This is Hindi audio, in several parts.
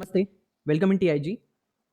नमस्ते, वेलकम इन टीआईजी।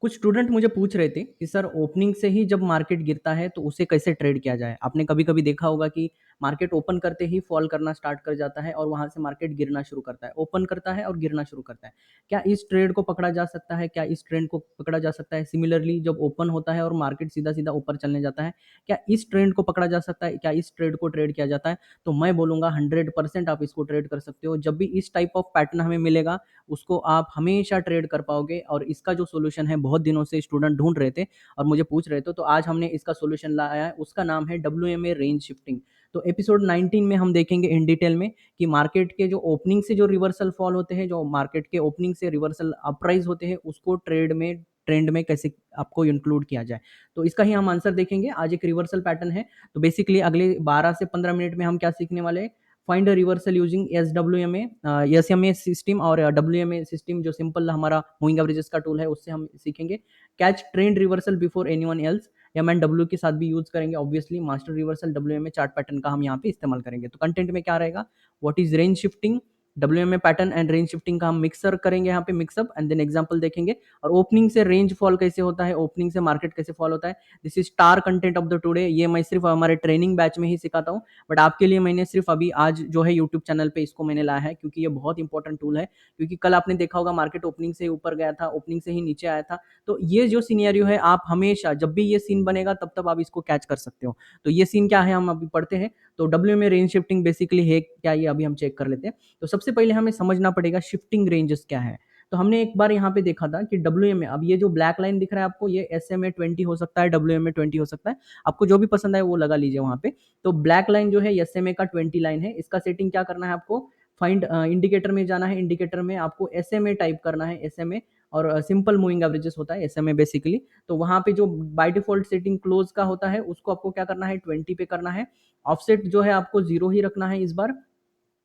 कुछ स्टूडेंट मुझे पूछ रहे थे कि सर ओपनिंग से ही जब मार्केट गिरता है तो उसे कैसे ट्रेड किया जाए? आपने कभी-कभी देखा होगा कि मार्केट ओपन करते ही फॉल करना स्टार्ट कर जाता है और वहाँ से मार्केट गिरना शुरू करता है। ओपन करता है और गिरना शुरू करता है। क्या इस ट्रेड को पकड़ा जा सकता है? क्या इस ट्रेंड को पकड़ा जा सकता है? सिमिलरली जब ओपन होता है और मार्केट सीधा-सीधा ऊपर चलने जाता है, क्या इस ट्रेंड को पकड़ा जा सकता है? क्या इस ट्रेड को ट्रेड किया जाता है? तो मैं बोलूँगा 100% आप इसको ट्रेड कर सकते हो। जब भी इस टाइप ऑफ पैटर्न हमें मिलेगा उसको आप हमेशा ट्रेड कर पाओगे और इसका जो सॉल्यूशन है बहुत दिनों से स्टूडेंट ढूंढ रहे थे और मुझे पूछ रहे थे तो आज हमने इसका सॉल्यूशन लाया है। उसका नाम है डब्ल्यू रेंज शिफ्टिंग। तो एपिसोड 19 में हम देखेंगे इन डिटेल में कि मार्केट के जो ओपनिंग से जो रिवर्सल फॉल होते हैं, जो मार्केट के ओपनिंग से रिवर्सल अपराइज होते हैं, उसको ट्रेंड में कैसे आपको इंक्लूड किया जाए। तो इसका ही हम आंसर देखेंगे। आज एक रिवर्सल पैटर्न है। तो बेसिकली अगले 12 से 15 मिनट में हम क्या सीखने वाले हैं? Find reversal using S W M A system और डब्ल्यू एम ए सिस्टम जो सिंपल हमारा मूविंग एवरेजेस का टूल है उससे हम सीखेंगे। Catch trend reversal before anyone else M and W के साथ भी यूज करेंगे। Obviously master reversal W M A chart pattern का हम यहाँ पे इस्तेमाल करेंगे। तो कंटेंट में क्या रहेगा? What is range shifting, W M A pattern and range shifting का हम मिक्सर करेंगे यहाँ पे, मिक्सअप एंड देन एग्जाम्पल देखेंगे। और ओपनिंग से रेंज फॉल कैसे होता है, ओपनिंग से मार्केट कैसे फॉल होता है। This is star content of the today. ये मैं सिर्फ हमारे ट्रेनिंग बैच में ही सिखाता हूँ, बट आपके लिए मैंने सिर्फ अभी आज जो है यूट्यूब चैनल पे इसको मैंने लाया है क्योंकि ये बहुत इंपॉर्टेंट टूल है। क्योंकि कल आपने देखा होगा मार्केट ओपनिंग से ऊपर गया था, ओपनिंग से ही नीचे आया था। तो ये जो सिनेरियो है आप हमेशा जब भी ये सीन बनेगा तब तब आप इसको कैच कर सकते हो। तो ये सीन क्या है हम अभी पढ़ते हैं। तो डब्ल्यू में रेंज शिफ्टिंग बेसिकली है क्या, ये अभी हम चेक कर लेते हैं। तो सबसे पहले हमें समझना पड़ेगा शिफ्टिंग रेंजेस क्या है। तो हमने एक बार यहाँ पे देखा था कि डब्ल्यू एम ए, अब ये जो ब्लैक लाइन दिख रहा है आपको, ये एस एम ए 20 हो सकता है, डब्ल्यू एम ए 20 हो सकता है। आपको जो भी पसंद आए वो लगा लीजिए वहाँ पे। तो ब्लैक लाइन जो है एस एम ए का 20 लाइन है। इसका सेटिंग क्या करना है आपको? फाइंड इंडिकेटर में जाना है। इंडिकेटर में आपको एस एम ए टाइप करना है, एस एम ए। और सिंपल मूविंग एवरेजेस होता है एस एम ए बेसिकली। तो वहाँ पे जो बाय डिफॉल्ट सेटिंग क्लोज का होता है उसको आपको क्या करना है? 20 पे करना है। ऑफसेट जो है आपको 0 ही रखना है इस बार,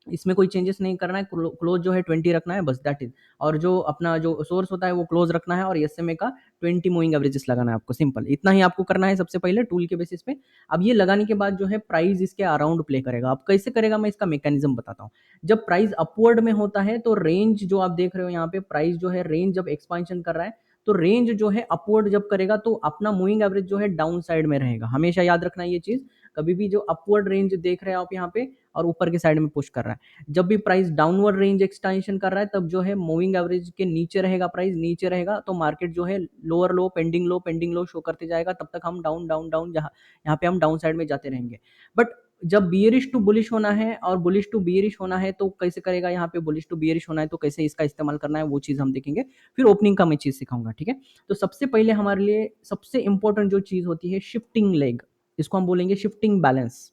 इसमें कोई चेंजेस नहीं करना है। क्लोज जो है 20 रखना है, बस दैट इज। और जो अपना जो सोर्स होता है वो क्लोज रखना है और एसएमए का 20 मूविंग एवरेजेस लगाना है आपको। सिंपल इतना ही आपको करना है सबसे पहले टूल के बेसिस पे। अब ये लगाने के बाद जो है प्राइस इसके अराउंड प्ले करेगा। अब कैसे करेगा मैं इसका मैकेनिज्म बताता हूँ। जब प्राइस अपवर्ड में होता है तो रेंज जो आप देख रहे हो यहाँ पे, प्राइस जो है रेंज जब एक्सपांशन कर रहा है तो रेंज जो है अपवर्ड जब करेगा तो अपना मूविंग एवरेज जो है डाउन साइड में रहेगा। हमेशा याद रखना ये चीज। कभी भी जो अपवर्ड रेंज देख रहे हो आप यहाँ पे और ऊपर के साइड में पुश कर रहा है, जब भी प्राइस डाउनवर्ड रेंज एक्सटेंशन कर रहा है तब जो है मूविंग एवरेज के नीचे रहेगा, प्राइस नीचे रहेगा तो मार्केट जो है लोअर लो पेंडिंग लो शो करते जाएगा। तब तक हम डाउन डाउन डाउन जहाँ यहाँ पे हम डाउन साइड में जाते रहेंगे। बट जब बियरिश टू बुलिश होना है और बुलिश टू बियरिश होना है तो कैसे करेगा? यहाँ पे बुलिश टू बियरिश होना है तो कैसे इसका इस्तेमाल करना है वो चीज हम देखेंगे। फिर ओपनिंग का मैं चीज सिखाऊंगा, ठीक है। तो सबसे पहले हमारे लिए सबसे इंपॉर्टेंट जो चीज होती है शिफ्टिंग लेग, इसको हम बोलेंगे शिफ्टिंग बैलेंस।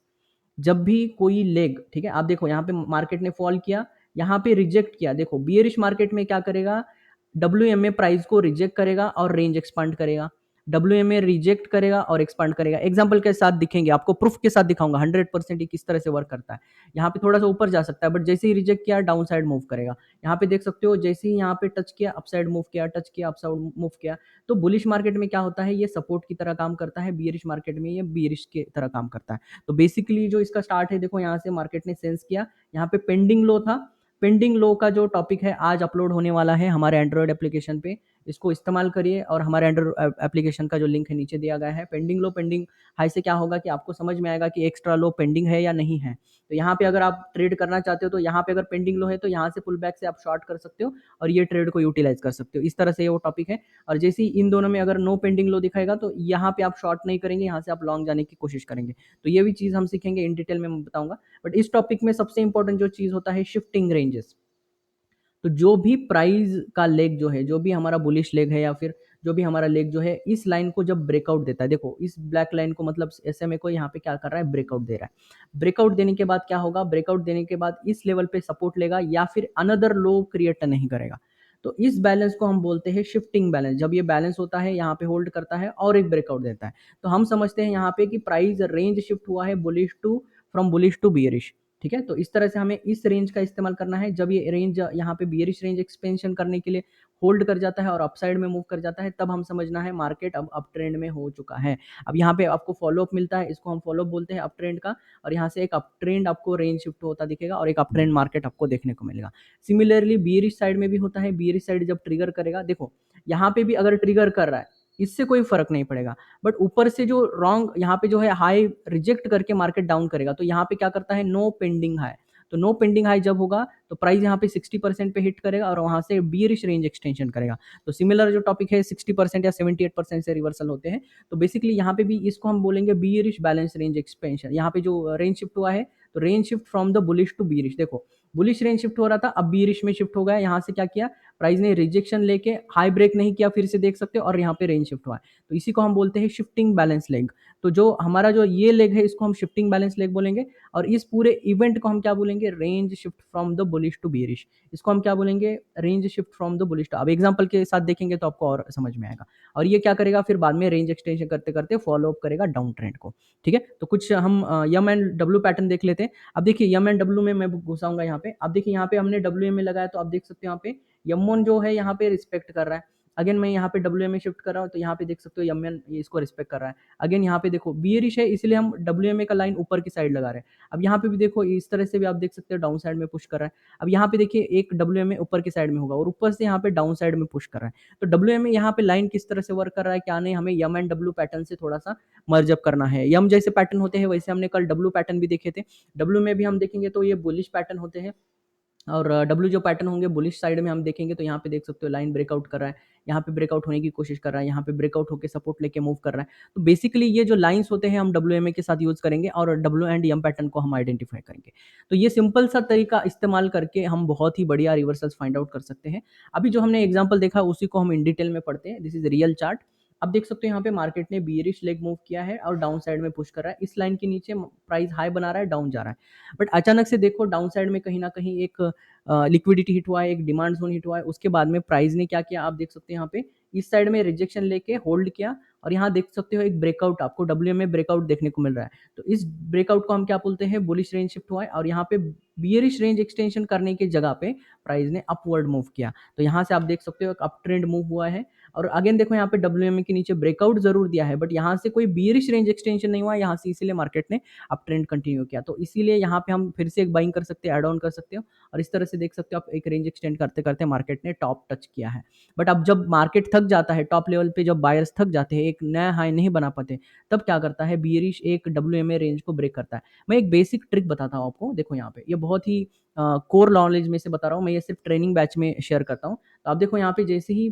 जब भी कोई लेग, ठीक है, आप देखो यहाँ पे मार्केट ने फॉल किया, यहाँ पे रिजेक्ट किया। देखो बियरिश मार्केट में क्या करेगा? डब्ल्यू प्राइस को रिजेक्ट करेगा और रेंज एक्सपांड करेगा। डब्ल्यू रिजेक्ट करेगा और एक्सपांड करेगा। एग्जाम्पल के साथ दिखेंगे आपको, प्रूफ के साथ दिखाऊंगा 100% किस तरह से वर्क करता है। यहाँ पे थोड़ा सा ऊपर जा सकता है बट जैसे ही रिजेक्ट किया डाउन साइड मूव करेगा। यहाँ पे देख सकते हो जैसे ही यहाँ पे टच किया अपसाइड मूव किया, टच किया अपसाइड मूव किया। तो बुलिश मार्केट में क्या होता है? ये सपोर्ट की तरह काम करता है। बियरिश मार्केट में ये बियरिश की तरह काम करता है। तो बेसिकली जो इसका स्टार्ट है, देखो यहाँ से मार्केट ने सेंस किया, यहाँ पे पेंडिंग लो था। पेंडिंग लो का जो टॉपिक है आज अपलोड होने वाला है हमारे एंड्रॉयड एप्लीकेशन पे। इसको इस्तेमाल करिए और हमारे एंड्रॉयड एप्लीकेशन का जो लिंक है नीचे दिया गया है। पेंडिंग लो पेंडिंग हाई से क्या होगा कि आपको समझ में आएगा कि एक्स्ट्रा लो पेंडिंग है या नहीं है। तो यहाँ पे अगर आप ट्रेड करना चाहते हो तो यहाँ पे अगर पेंडिंग लो है तो यहाँ से पुल बैक से आप शॉर्ट कर सकते हो और ये ट्रेड को यूटिलाइज कर सकते हो। इस तरह से ये वो टॉपिक है। और जैसे ही इन दोनों में अगर नो पेंडिंग लो दिखाएगा तो यहाँ पे आप शॉर्ट नहीं करेंगे, यहाँ से आप लॉन्ग जाने की कोशिश करेंगे। तो ये भी चीज हम सीखेंगे इन डिटेल में, मैं बताऊंगा। बट इस टॉपिक में सबसे इंपॉर्टेंट जो चीज होता है शिफ्टिंग रेंजेस। तो जो भी प्राइस का लेग जो है, जो भी हमारा बुलिश लेग है या फिर जो भी हमारा लेग जो है, इस लाइन को जब ब्रेकआउट देता है, देखो इस ब्लैक लाइन को मतलब एसएमए को यहाँ पे क्या कर रहा है? ब्रेकआउट दे रहा है। ब्रेकआउट देने के बाद क्या होगा? ब्रेकआउट देने के बाद इस लेवल पे सपोर्ट लेगा या फिर अनदर लो क्रिएट नहीं करेगा। तो इस बैलेंस को हम बोलते हैं शिफ्टिंग बैलेंस। जब ये बैलेंस होता है यहाँ पे होल्ड करता है और एक ब्रेकआउट देता है तो हम समझते हैं यहाँ पे कि प्राइस रेंज शिफ्ट हुआ है bullish to, from bullish to bearish. ठीक है, तो इस तरह से हमें इस रेंज का इस्तेमाल करना है जब ये रेंज यहाँ पे बियरिश रेंज एक्सपेंशन करने के लिए होल्ड कर जाता है और अपसाइड में मूव कर जाता है, तब हम समझना है मार्केट अब अप ट्रेंड में हो चुका है। अब यहाँ पे आपको फॉलोअप मिलता है, इसको हम फॉलोअप बोलते हैं अप ट्रेंड का, और यहाँ से एक अप ट्रेंड आपको रेंज शिफ्ट होता दिखेगा और एक अप ट्रेंड मार्केट आपको देखने को मिलेगा। सिमिलरली बियरिश साइड में भी होता है, बियरिश साइड जब ट्रिगर करेगा, देखो यहाँ पे भी अगर ट्रिगर कर रहा है इससे कोई फर्क नहीं पड़ेगा, बट ऊपर से जो रॉन्ग यहाँ पे जो है हाई रिजेक्ट करके मार्केट डाउन करेगा, तो यहाँ पे क्या करता है, नो पेंडिंग हाई। तो नो पेंडिंग हाई जब होगा तो प्राइस यहाँ पे 60% पे हिट करेगा और वहां से बियरिश रेंज एक्सटेंशन करेगा। तो सिमिलर जो टॉपिक है 60% या 78% से रिवर्सल होते हैं, तो बेसिकली यहाँ पे भी इसको हम बोलेंगे बियरिश बैलेंस रेंज एक्सपेंशन। यहाँ पे जो रेंज शिफ्ट हुआ है, तो range shift from the bullish to bearish, देखो बुलिश रेंज शिफ्ट हो रहा था, अब बियरिश में शिफ्ट हो गया। यहाँ से क्या किया, प्राइस ने रिजेक्शन लेके हाई ब्रेक नहीं किया, फिर से देख सकते हो, और यहाँ पे रेंज शिफ्ट हुआ है, तो इसी को हम बोलते हैं शिफ्टिंग बैलेंस लेग। तो जो हमारा जो ये लेग है इसको हम शिफ्टिंग बैलेंस लेग बोलेंगे, और इस पूरे इवेंट को हम क्या बोलेंगे, range shift from the bullish to bearish. इसको हम क्या बोलेंगे, range shift from the bullish to. अब एग्जांपल के साथ देखेंगे तो आपको और समझ में आएगा। और ये क्या करेगा, फिर बाद में रेंज एक्सटेंशन करते करते फॉलो अप करेगा डाउन ट्रेंड को। ठीक है, तो कुछ हम यम एंड डब्ल्यू पैटर्न देख लेते हैं। अब देखिए यम एंड डब्ल्यू में मैं घुसाऊंगा यहाँ पे। अब देखिए यहाँ पे हमने डब्ल्यू में लगाया, तो आप देख सकते हो यहाँ पे यम1 जो है यहाँ पे रिस्पेक्ट कर रहा है। अगेन मैं यहाँ पे डब्ल्यू में शिफ्ट कर रहा हूँ, तो यहाँ पे देख सकते हो यम1 इसको रिस्पेक्ट कर रहा है। अगेन यहाँ पे देखो बियरिश है, इसलिए हम डब्ल्यू का लाइन ऊपर की साइड लगा रहे हैं। अब यहाँ पे भी देखो इस तरह से भी आप देख सकते हो डाउन साइड में पुश कर रहा है। अब यहाँ पे देखिए एक डब्ल्यू ऊपर की साइड में होगा और ऊपर से यहाँ पे डाउन साइड में पुश कर रहा है। तो डब्ल्यू यहाँ पे लाइन किस तरह से वर्क कर रहा है, क्या नहीं, हमें यम एंड डब्ल्यू पैटर्न से थोड़ा सा मर्जअप करना है। यम जैसे पैटर्न होते हैं वैसे हमने कल डब्ल्यू पैटर्न भी देखे थे। डब्ल्यू में भी हम देखेंगे तो ये बुलिश पैटर्न होते हैं, और डब्ल्यू जो पैटर्न होंगे बुलिश साइड में हम देखेंगे, तो यहाँ पे देख सकते हो लाइन ब्रेकआउट कर रहा है, यहाँ पे ब्रेकआउट होने की कोशिश कर रहा है, यहाँ पे ब्रेकआउट होकर सपोर्ट लेके मूव कर रहा है। तो बेसिकली ये जो लाइंस होते हैं हम डब्ल्यू के साथ यूज करेंगे और डब्ल्यू एंड एम पैटर्न को हम आइडेंटिफाई करेंगे। तो ये सिंपल सा तरीका इस्तेमाल करके हम बहुत ही बढ़िया रिवर्सल्स फाइंड आउट कर सकते हैं। अभी जो हमने एग्जाम्पल देखा उसी को हम इन डिटेल में पढ़ते हैं। This is real chart. अब देख सकते हो यहाँ पे मार्केट ने बियरिश लेग मूव किया है और डाउन साइड में पुश कर रहा है, इस लाइन के नीचे प्राइस हाई बना रहा है, डाउन जा रहा है। बट अचानक से देखो डाउन साइड में कहीं ना कहीं एक लिक्विडिटी हिट हुआ है, एक डिमांड जोन हिट हुआ है, उसके बाद में प्राइस ने क्या किया, आप देख सकते हैं यहाँ पे इस साइड में रिजेक्शन लेके होल्ड किया, और यहाँ देख सकते हो एक ब्रेकआउट, आपको डब्ल्यू में ब्रेकआउट देखने को मिल रहा है। तो इस ब्रेकआउट को हम क्या बोलते हैं, बुलिश रेंज शिफ्ट हुआ है, और यहाँ पे बियरिश रेंज एक्सटेंशन करने की जगह पे प्राइस ने अपवर्ड मूव किया। तो यहाँ से आप देख सकते हो एक अप ट्रेंड मूव हुआ है। और अगेन देखो यहाँ पे डब्ल्यू के नीचे ब्रेकआउट जरूर दिया है, बट यहाँ से कोई बियरिश रेंज एक्सटेंशन नहीं हुआ यहाँ से, इसीलिए मार्केट ने अप ट्रेंड कंटिन्यू किया। तो इसीलिए यहाँ पे हम फिर से एक बाइंग कर सकते हैं, एड ऑन कर सकते हो, और इस तरह से देख सकते हो आप एक रेंज एक्सटेंड करते करते मार्केट ने टॉप टच किया है। बट अब जब मार्केट थक जाता है, टॉप लेवल पे जब बायर्स थक जाते हैं, एक नया हाई नहीं बना पाते, तब क्या करता है, बियरिश एक डब्ल्यू रेंज को ब्रेक करता है। मैं एक बेसिक ट्रिक बताता हूँ आपको, देखो यहाँ पे ये बहुत ही कोर नॉलेज में से बता रहा हूँ मैं, ये सिर्फ ट्रेनिंग बैच में शेयर करता हूँ। तो आप देखो यहाँ पे जैसे ही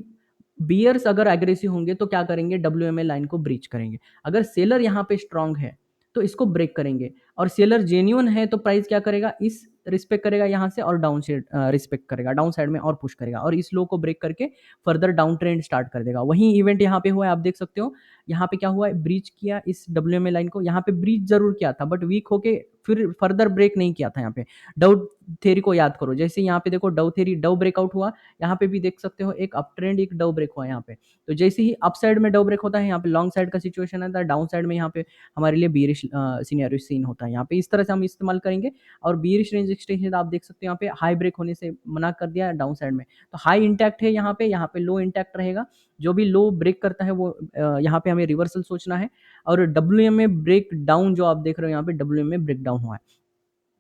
बियर्स अगर एग्रेसिव होंगे तो क्या करेंगे, डब्ल्यू लाइन को ब्रीच करेंगे। अगर सेलर यहाँ पे स्ट्रांग है तो इसको ब्रेक करेंगे, और सेलर जेन्युइन है तो प्राइस क्या करेगा, इस रिस्पेक्ट करेगा यहाँ से, और डाउन से रिस्पेक्ट करेगा, डाउन साइड में और पुश करेगा, और इस लो को ब्रेक करके फर्दर डाउन ट्रेंड स्टार्ट कर देगा। वही इवेंट यहाँ पे हुआ है, आप देख सकते हो यहाँ पे क्या हुआ है, ब्रीच किया इस डब्ल्यू लाइन को, यहाँ पे ब्रीच जरूर किया था बट वीक होके फिर फर्दर ब्रेक नहीं किया था। यहाँ पे डव थ्योरी को याद करो, जैसे यहाँ पे देखो डव थ्योरी, डव ब्रेकआउट हुआ, यहाँ पे भी देख सकते हो एक अप ट्रेंड एक डव ब्रेक हुआ यहाँ पे। तो जैसे ही अप साइड में डव ब्रेक होता है, यहाँ पे लॉन्ग साइड का सिचुएशन आता है, डाउन साइड में यहाँ पे हमारे लिए बीरिश सिनेरियो सीन होता है। यहाँ पे इस तरह से हम इस्तेमाल करेंगे। और बीरिश रेंज एक्सटेंशन आप देख सकते हो यहाँ पे हाई ब्रेक होने से मना कर दिया डाउन साइड में, तो हाई इंटैक्ट है यहाँ पे लो इंटैक्ट रहेगा। जो भी लो ब्रेक करता है वो यहाँ पे हमें रिवर्सल सोचना है। और डब्ल्यू में ब्रेक डाउन जो आप देख रहे हो यहाँ पे डब्ल्यू में ब्रेक डाउन हुआ है,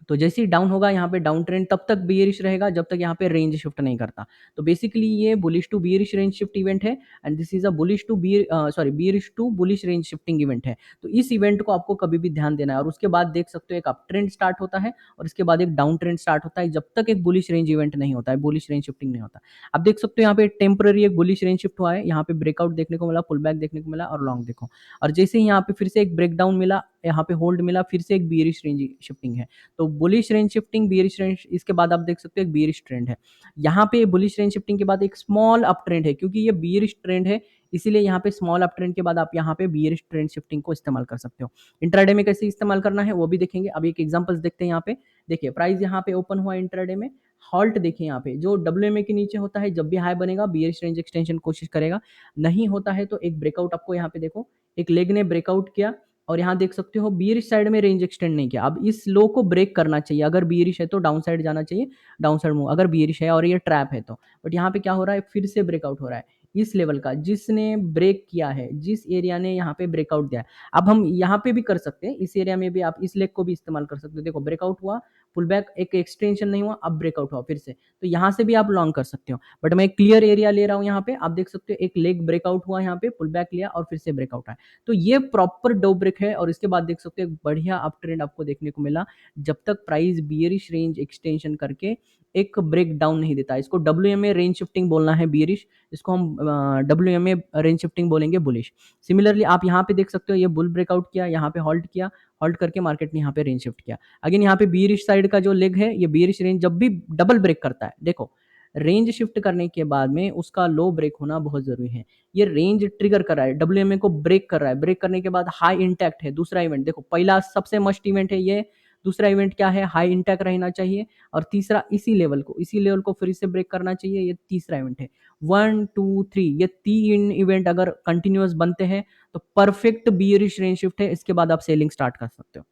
तो जैसे ही डाउन होगा यहाँ पे डाउन ट्रेंड तब तक बियरिश रहेगा जब तक यहाँ पे रेंज शिफ्ट नहीं करता। तो बेसिकली ये bullish to bearish range shift event है, and this is a bullish to bearish to bullish range shifting event है। तो इस इवेंट को आपको कभी भी ध्यान देना है, और उसके बाद देख सकते हो एक अप ट्रेंड स्टार्ट होता है और उसके बाद एक डाउन ट्रेंड स्टार्ट होता है, जब तक एक बुलिश रेंज इवेंट नहीं होता है, बुलिश रेंज शिफ्टिंग नहीं होता। अब देख सकते हो यहाँ पे टेम्पररी एक बुलिश रेंज शिफ्ट हुआ है, यहाँ पे ब्रेकआउट देखने को मिला, पुल बैक देखने को मिला, और लॉन्ग देखो, और जैसे ही यहाँ पे फिर से एक ब्रेकडाउन मिला, यहाँ पे होल्ड मिला, फिर से एक बियरिश रेंज शिफ्टिंग है। तो bullish range shifting, bearish range, इसके बाद आप देख सकते हो एक बियरिश ट्रेंड है। यहाँ पे बुलिश रेंज शिफ्टिंग के बाद एक स्मॉल अप ट्रेंड है, क्योंकि ये बियरिश ट्रेंड है इसीलिए यहाँ पे स्मॉल अप ट्रेंड के बाद आप यहाँ पे बियरिश ट्रेंड शिफ्टिंग को इस्तेमाल कर सकते हो। इंट्राडे में कैसे इस्तेमाल करना है वो भी देखेंगे। अब एक एग्जांपल्स देखते हैं। यहाँ पे देखिए प्राइस यहाँ पे ओपन हुआ इंट्राडे में, हॉल्ट देखिए यहाँ पे जो डब्ल्यू के नीचे होता है, जब भी हाई बनेगा बियरिश रेंज एक्सटेंशन कोशिश करेगा, नहीं होता है तो एक ब्रेकआउट आपको यहाँ पे देखो, एक लेग ने ब्रेकआउट किया, और यहाँ देख सकते हो बियरिश साइड में रेंज एक्सटेंड नहीं किया। अब इस लो को ब्रेक करना चाहिए, अगर बियरिश है तो डाउन साइड जाना चाहिए, डाउन साइड मूव अगर बियरिश है और ये ट्रैप है तो। बट यहाँ पे क्या हो रहा है, फिर से ब्रेकआउट हो रहा है इस लेवल का, जिसने ब्रेक किया है, जिस एरिया ने यहाँ पे ब्रेकआउट दिया है। अब हम यहाँ पे भी कर सकते हैं, इस एरिया में भी आप इस लेग को भी इस्तेमाल कर सकते हो। देखो ब्रेकआउट हुआ, पुल बैक, एक एक्सटेंशन नहीं हुआ, अब ब्रेकआउट हुआ फिर से, तो यहाँ से भी आप लॉन्ग कर सकते हो। बट मैं क्लियर एरिया ले रहा हूँ यहाँ पे, आप देख सकते हो एक लेग ब्रेकआउट हुआ यहाँ पे, पुल बैक लिया और फिर से ब्रेकआउट आया। तो ये प्रॉपर डो ब्रेक है और इसके बाद देख सकते हो एक बढ़िया अप ट्रेंड आपको देखने को मिला, जब तक प्राइस बियरिश रेंज एक्सटेंशन करके एक ब्रेक डाउन नहीं देता। इसको WMA रेंज शिफ्टिंग बोलना है बियरिश, इसको हम WMA रेंज शिफ्टिंग बोलेंगे बुलिश। सिमिलरली आप यहाँ पे देख सकते हो ये बुल ब्रेकआउट किया, यहाँ पे हॉल्ट किया, हॉल्ट करके मार्केट ने यहाँ पे रेंज शिफ्ट किया। अगेन यहाँ पे बियरिश साइड का जो लेग है, ये बियरिश रेंज जब भी डबल ब्रेक करता है, देखो रेंज शिफ्ट करने के बाद में उसका लो ब्रेक होना बहुत जरूरी है। ये रेंज ट्रिगर कर रहा है, WMA को ब्रेक कर रहा है, ब्रेक करने के बाद हाई इंटैक्ट है। दूसरा इवेंट देखो, पहला सबसे मस्ट इवेंट है ये, दूसरा इवेंट क्या है, हाई इंटैक्ट रहना चाहिए, और तीसरा इसी लेवल को फिर से ब्रेक करना चाहिए, ये तीसरा इवेंट है। 1 2 3 ये 3 इवेंट अगर कंटिन्यूअस बनते हैं तो परफेक्ट बियरिश रेंज शिफ्ट है, इसके बाद आप सेलिंग स्टार्ट कर सकते हो।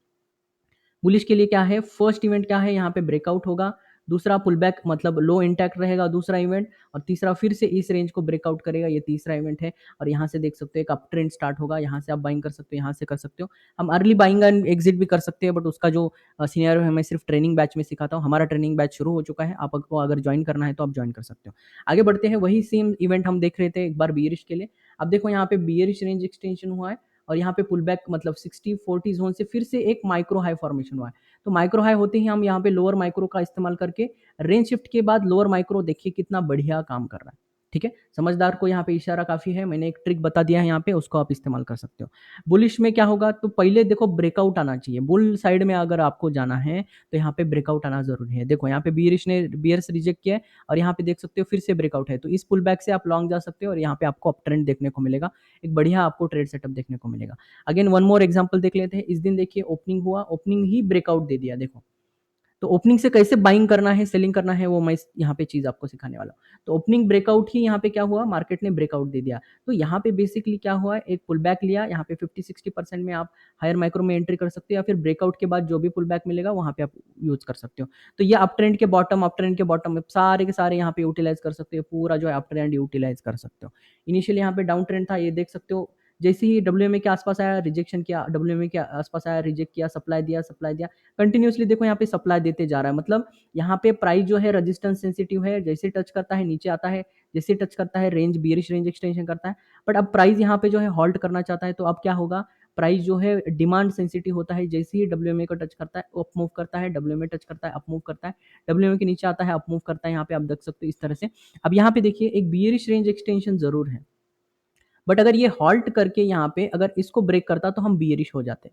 बुलिश के लिए क्या है, फर्स्ट इवेंट क्या है, यहाँ पे ब्रेकआउट होगा, दूसरा पुल बैक मतलब लो इंटैक्ट रहेगा दूसरा इवेंट, और तीसरा फिर से इस रेंज को ब्रेकआउट करेगा, ये तीसरा इवेंट है। और यहाँ से देख सकते हो एक अप ट्रेंड स्टार्ट होगा, यहाँ से आप बाइंग कर सकते हो, यहाँ से कर सकते हो। हम अर्ली बाइंग एंड एग्जिट भी कर सकते हैं, बट उसका जो सीनियर है मैं सिर्फ ट्रेनिंग बैच में सिखाता हूँ। हमारा ट्रेनिंग बैच शुरू हो चुका है, आपको अगर ज्वाइन करना है तो आप ज्वाइन कर सकते हो। आगे बढ़ते हैं, वही सेम इवेंट हम देख रहे थे एक बार बियरिश के लिए। अब देखो यहाँ पे बियरिश रेंज एक्सटेंशन हुआ है और यहाँ पे पुल बैक मतलब 60-40 जोन से फिर से एक माइक्रो हाई फॉर्मेशन हुआ है। तो माइक्रो हाई होते ही हम यहाँ पे लोअर माइक्रो का इस्तेमाल करके रेंज शिफ्ट के बाद लोअर माइक्रो देखिए कितना बढ़िया काम कर रहा है। ठीक है, समझदार को यहाँ पे इशारा काफी है, मैंने एक ट्रिक बता दिया है यहाँ पे, उसको आप इस्तेमाल कर सकते हो। बुलिश में क्या होगा, तो पहले देखो ब्रेकआउट आना चाहिए, बुल साइड में अगर आपको जाना है तो यहाँ पे ब्रेकआउट आना जरूरी है। देखो यहाँ पे बियर्स रिजेक्ट किया है और यहाँ पे देख सकते हो फिर से ब्रेकआउट है, तो इस पुल बैक से आप लॉन्ग जा सकते हो और यहाँ पे आपको अप ट्रेंड देखने को मिलेगा, एक बढ़िया आपको ट्रेड सेटअप देखने को मिलेगा। अगेन वन मोर एग्जांपल देख लेते हैं। इस दिन देखिए ओपनिंग हुआ, ओपनिंग ही ब्रेकआउट दे दिया, देखो तो ओपनिंग से कैसे बाइंग करना है, सेलिंग करना है, वो मैं यहाँ पे चीज आपको सिखाने वाला हूँ। तो ओपनिंग ब्रेकआउट ही यहाँ पे क्या हुआ, मार्केट ने ब्रेकआउट दे दिया। तो यहाँ पे बेसिकली क्या हुआ, एक पुल बैक लिया, यहाँ पे 50-60% में आप हायर माइक्रो में एंट्री कर सकते हो, या फिर ब्रेकआउट के बाद जो भी पुल बैक मिलेगा वहाँ पे आप यूज कर सकते हो। तो ये अप ट्रेंड के बॉटम में सारे के सारे यहाँ पे यूटिलाइज कर सकते हो, पूरा जो है अप ट्रेंड यूटिलाइज कर सकते हो। इनिशियली यहाँ पे डाउन ट्रेंड था, ये देख सकते हो, जैसे ही WMA के आसपास आया रिजेक्शन किया, WMA के आसपास आया रिजेक्ट किया, सप्लाई दिया कंटिन्यूसली। देखो यहाँ पे सप्लाई देते जा रहा है, मतलब यहाँ पे प्राइस जो है रेजिस्टेंस सेंसिटिव है, जैसे टच करता है नीचे आता है, जैसे टच करता है रेंज बियरिश रेंज एक्सटेंशन करता है। बट अब प्राइस यहाँ पे जो है हॉल्ट करना चाहता है, तो अब क्या होगा, प्राइस जो है डिमांड सेंसिटिव होता है, जैसे ही WMA को टच करता है अप मूव करता है, WMA टच करता है अप मूव करता है, WMA के नीचे आता है अप मूव करता है, यहाँ पे आप देख सकते हो इस तरह से। अब यहाँ पे देखिए एक बियरिश रेंज एक्सटेंशन जरूर है, बट अगर ये हॉल्ट करके यहाँ पे अगर इसको ब्रेक करता तो हम बियरिश हो जाते।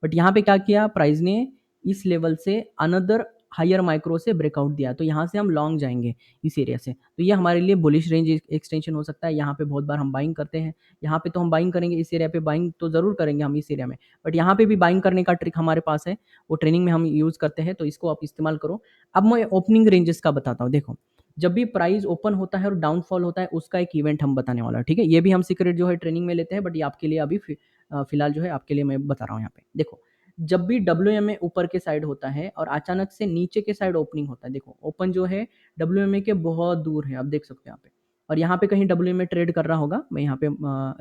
बट यहाँ पे क्या किया प्राइस ने, इस लेवल से अनदर हायर माइक्रो से ब्रेकआउट दिया, तो यहाँ से हम लॉन्ग जाएंगे इस एरिया से, तो ये हमारे लिए बुलिश रेंज एक्सटेंशन हो सकता है। यहाँ पे बहुत बार हम बाइंग करते हैं, यहाँ पे तो हम बाइंग करेंगे, इस एरिया पे बाइंग तो जरूर करेंगे हम इस एरिया में, बट यहाँ पे भी बाइंग करने का ट्रिक हमारे पास है, वो ट्रेनिंग में हम यूज करते हैं, तो इसको आप इस्तेमाल करो। अब मैं ओपनिंग रेंजेस का बताता हूँ। देखो जब भी प्राइस ओपन होता है और डाउनफॉल होता है, उसका एक इवेंट हम बताने वाला है, ठीक है, ये भी हम सीक्रेट जो है ट्रेनिंग में लेते हैं, बट ये आपके लिए अभी फिलहाल जो है आपके लिए मैं बता रहा हूँ यहाँ पे। देखो जब भी WMA ऊपर के साइड होता है और अचानक से नीचे के साइड ओपनिंग होता है, देखो ओपन जो है WMA के बहुत दूर है, आप देख सकते हैं यहाँ पे, और यहाँ पे कहीं WMA ट्रेड कर रहा होगा, मैं यहाँ पे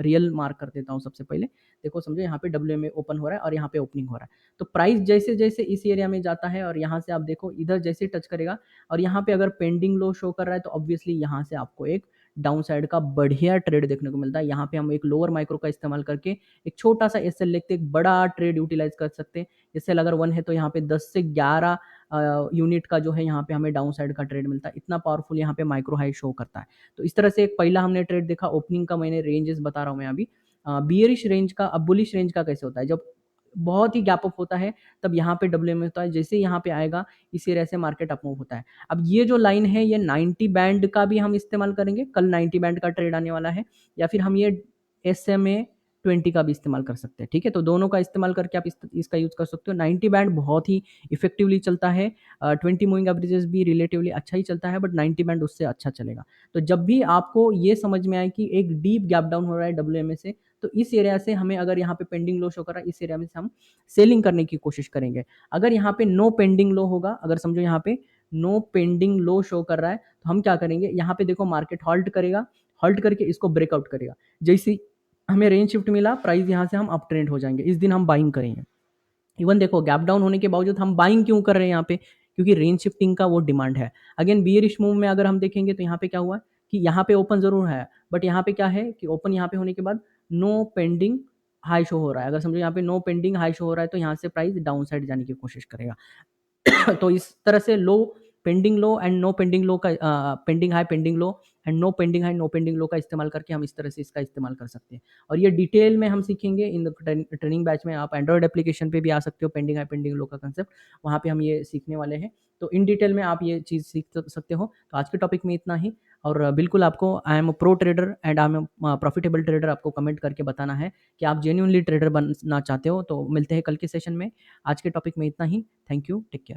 रियल मार्क कर देता हूँ सबसे पहले। देखो समझो यहाँ पे WMA ओपन हो रहा है और यहाँ पे ओपनिंग हो रहा है, तो प्राइस जैसे जैसे इस एरिया में जाता है और यहाँ से आप देखो इधर जैसे टच करेगा और यहाँ पे अगर पेंडिंग लो शो कर रहा है, तो ऑब्वियसली यहाँ से आपको एक डाउन साइड का बढ़िया ट्रेड देखने को मिलता है। यहाँ पे हम एक लोअर माइक्रो का इस्तेमाल करके एक छोटा सा एसएल लेते एक बड़ा ट्रेड यूटिलाइज कर सकते हैं। एसएल अगर 1 है तो यहाँ पे 10 से 11 यूनिट का जो है यहाँ पे हमें डाउन साइड का ट्रेड मिलता है, इतना पावरफुल यहाँ पे माइक्रो हाई शो करता है। तो इस तरह से एक पहला हमने ट्रेड देखा ओपनिंग का, मैंने रेंजेस बता रहा हूँ मैं अभी। बियरिश रेंज का, अब बुलिश रेंज का कैसे होता है, जब बहुत ही गैप अप होता है तब यहाँ पे WMA होता है, जैसे यहाँ पे आएगा इसी तरह से मार्केट अप मूव होता है। अब ये जो लाइन है ये 90 बैंड का भी हम इस्तेमाल करेंगे, कल 90 बैंड का ट्रेड आने वाला है, या फिर हम ये SMA 20 का भी इस्तेमाल कर सकते हैं, ठीक है? तो दोनों का इस्तेमाल करके आप इसका यूज़ कर सकते हो। 90 बैंड बहुत ही इफ़ेक्टिवली चलता है। 20 मूविंग एवरेजेस भी रिलेटिवली अच्छा ही चलता है, बट 90 बैंड उससे अच्छा चलेगा। तो जब भी आपको ये समझ में आए कि एक डीप गैप डाउन हो रहा है डब्ल्यूएमए से, तो इस एरिया से हमें, अगर यहाँ पे पेंडिंग लो शो कर रहा है, इस एरिया में से हम सेलिंग करने की कोशिश करेंगे। अगर यहाँ पे नो पेंडिंग लो होगा, अगर समझो यहाँ पे नो पेंडिंग लो शो कर रहा है, तो हम क्या करेंगे, यहाँ पे देखो मार्केट हॉल्ट करेगा, हॉल्ट करके इसको ब्रेकआउट करेगा। जैसे हमें रेंज शिफ्ट मिला, प्राइस यहाँ से हम अप ट्रेंड हो जाएंगे, इस दिन हम बाइंग करेंगे। इवन देखो गैप डाउन होने के बावजूद हम बाइंग क्यों कर रहे हैं यहाँ पे, क्योंकि रेंज शिफ्टिंग का वो डिमांड है। अगेन बियरिश मूव में अगर हम देखेंगे तो यहाँ पे क्या हुआ कि यहाँ पे ओपन जरूर है, बट यहाँ पे क्या है कि ओपन यहाँ पे होने के बाद नो पेंडिंग हाई शो हो रहा है। अगर समझो यहाँ पे नो पेंडिंग हाई शो हो रहा है, तो यहाँ से प्राइस डाउन साइड जाने की कोशिश करेगा। तो इस तरह से low pending low and no pending low का pending high pending low and no pending high no pending low का इस्तेमाल करके हम इस तरह से इसका इस्तेमाल कर सकते हैं। और ये डिटेल में हम सीखेंगे इन ट्रेनिंग बैच में। आप एंड्रॉयड एप्लीकेशन पे भी आ सकते हो, पेंडिंग हाई पेंडिंग लो का कंसेप्ट वहाँ पे हम ये सीखने वाले हैं। तो इन डिटेल में आप ये चीज़ सीख सकते हो। तो आज के टॉपिक में इतना ही। और बिल्कुल आपको I am pro trader and I am profitable trader आपको कमेंट करके बताना है कि आप जेन्युइनली ट्रेडर बनना चाहते हो। तो मिलते हैं कल के सेशन में। आज के टॉपिक में इतना ही। Thank you, take care.